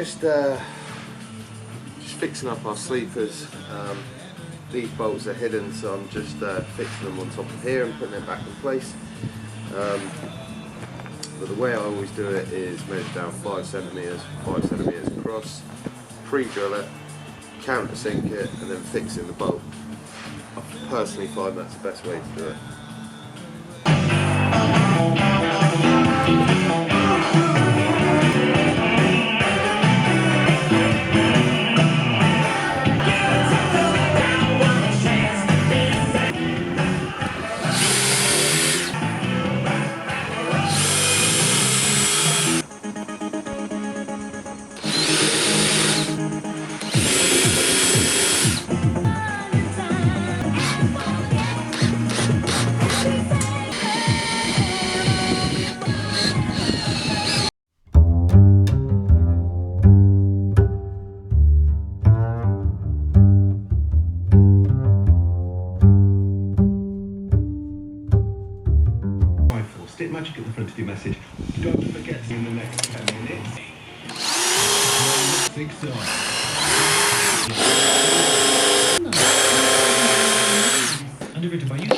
just fixing up our sleepers. These bolts are hidden, so I'm just fixing them on top of here and putting them back in place. But the way I always do it is measure down 5 centimeters across, pre-drill it, countersink it, and then fix in the bolt. I personally find that's the best way to do it. Stick magic at the front of your message. Don't forget to in the next 10 minutes. Underwritten by you.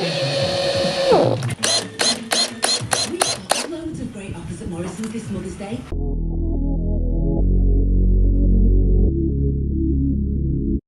We've got loads of great offers at Morrison's this Mother's Day.